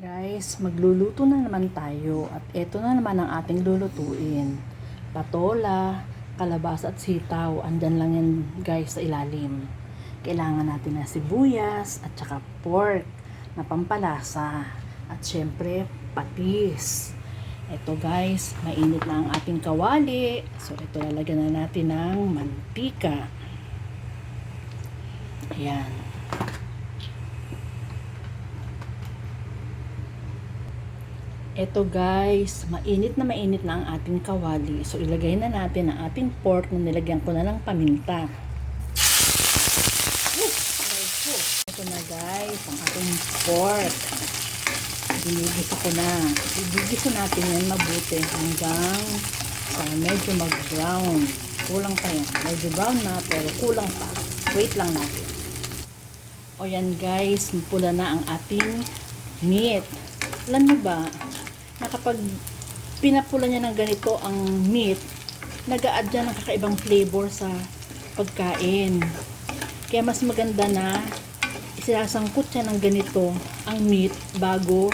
Guys, magluluto na naman tayo at ito na naman ang ating lulutuin. Patola, kalabasa at sitaw. Andyan lang yan guys sa ilalim. Kailangan natin na sibuyas at saka pork na pampalasa. At syempre, patis. Ito guys, mainit na ang ating kawali. So ito lalagyan na natin ng mantika. Ayan. Eto guys, mainit na ang ating kawali. So ilagay na natin ang ating pork na nilagyan ko na ng paminta. Ito na guys, ang ating pork. Ginigisa ko na. Igigisa natin yan mabuti hanggang medyo mag-brown. Kulang pa yan. Medyo brown na pero kulang pa. Wait lang natin. O yan guys, pula na ang ating meat. Alam mo ba, na kapag pinapula niya ng ganito ang meat, nag-a-add niya ng kakaibang flavor sa pagkain. Kaya mas maganda na isasangkot siya ng ganito ang meat bago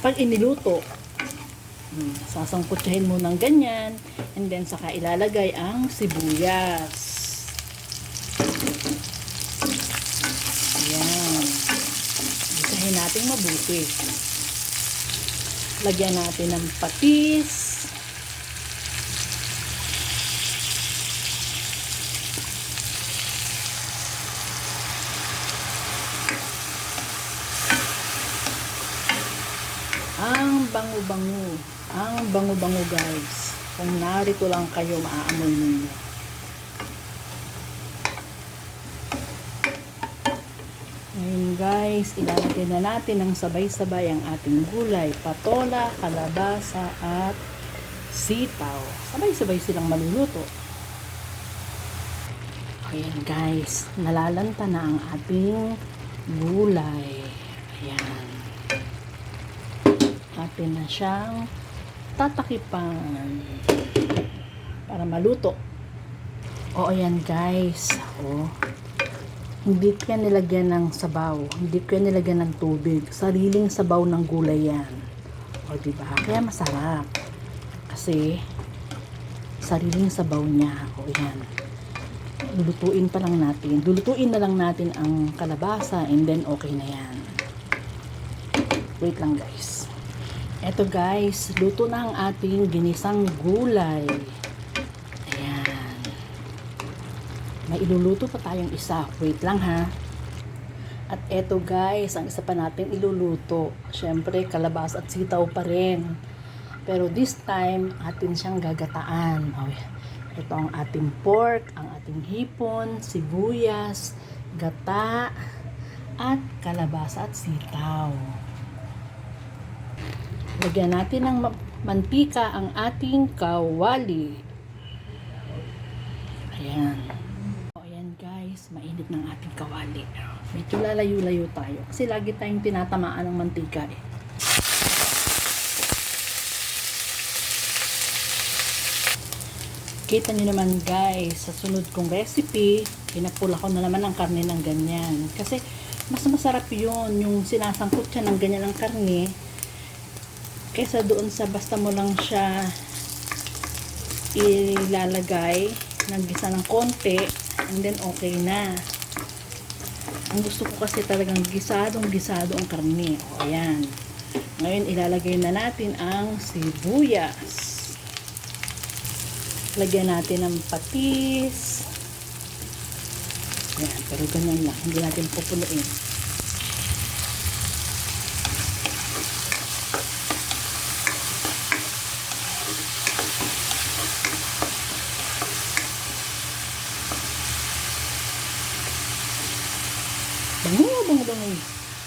pag iniluto. Sasangkotsahin mo ng ganyan and then saka ilalagay ang sibuyas. Ayan. Isahin natin mabuti. Lagyan natin ng patis. Ang bango-bango. Ang bango-bango guys. Kung narito lang kayo, maaamoy ninyo. Ngayon guys, ilalagay na natin ng sabay-sabay ang ating gulay, patola, kalabasa at sitaw. Sabay-sabay silang maluluto. Ayan guys, nalalanta na ang ating gulay. Ayan. Atin na siyang tatakipan para maluto. O ayan guys, hindi ko yan nilagyan ng sabaw. Hindi ko yan nilagyan ng tubig. Sariling sabaw ng gulay yan. O diba? Kaya masarap. Kasi sariling sabaw niya. O yan. Lulutuin pa lang natin. Lulutuin na lang natin ang kalabasa and then okay na yan. Wait lang guys. Eto guys, luto na ang ating ginisang gulay. Ayan. May iluluto pa tayong isa. Wait lang ha. At eto guys, ang isa pa natin iluluto. Syempre, kalabasa at sitaw pa rin. Pero this time, atin siyang gagataan. Ito ang ating pork, ang ating hipon, sibuyas, gata, at kalabasa at sitaw. Lagyan natin ng mantika ang ating kawali. Ayan. Ayan guys, mainit ng ating kawali. Medyo lalayo-layo tayo. Kasi lagi tayong tinatamaan ng mantika eh. Kita nyo naman guys, sa sunod kong recipe, pinapula ko na naman ang karne ng ganyan. Kasi mas masarap yun, yung sinasangkot siya ng ganyan ang karne, kaysa doon sa basta mo lang siya ilalagay ng gisa ng konti and then okay na. Ang gusto ko kasi talagang gisadong ang karne. O ayan. Ngayon ilalagay na natin ang sibuyas. Lagyan natin ng patis. Ayan, pero ganyan lang. Hindi natin pupunuin. Bango.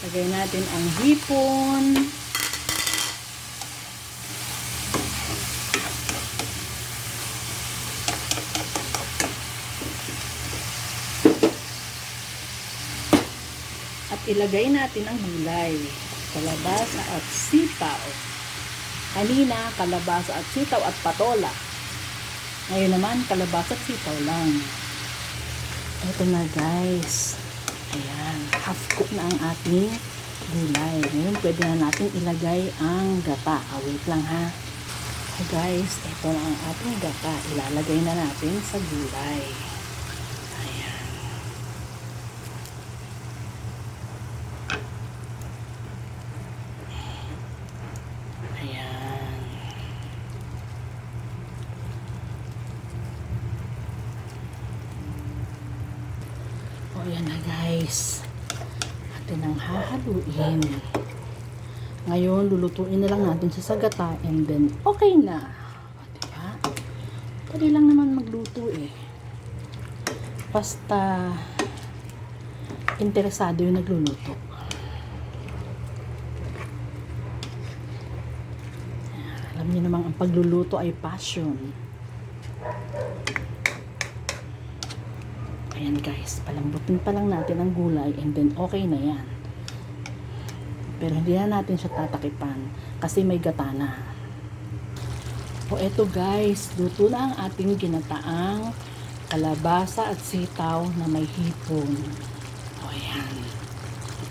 Lagay natin ang hipon. At ilagay natin ang gulay. Kalabasa at sitaw. Kanina, kalabasa at sitaw at patola. Ngayon naman, kalabasa at sitaw lang. Ito na guys. Ayan, half cook na ang ating gulay. Ngayon, pwede na natin ilagay ang gata. Wait lang ha. So guys, ito na ang ating gata. Ilalagay na natin sa gulay. Ayan. Ayan. O yan na guys. Atin ang hahaluin. Ngayon, lulutuin na lang natin sa gata and then okay na. O, diba? Dali lang naman magluto eh. Basta interesado yung nagluluto. Alam niyo naman, ang pagluluto ay passion. Ayan guys, palambutin pa lang natin ang gulay and then okay na yan. Pero hindi na natin siya tatakipan kasi may gata na. O eto guys, luto na ang ating ginataang kalabasa at sitaw na may hipon. O ayan.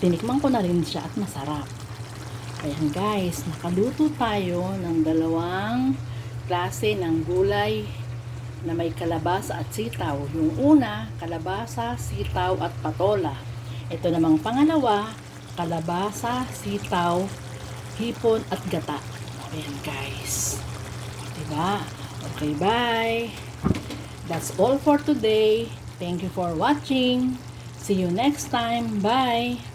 Tinikman ko na rin siya at masarap. Ayan guys, nakaluto tayo ng dalawang klase ng gulay na may kalabasa at sitaw. Yung una, kalabasa, sitaw at patola. Ito namang pangalawa, kalabasa, sitaw, hipon at gata. Ayan guys. Diba? Okay, bye. That's all for today. Thank you for watching. See you next time. Bye.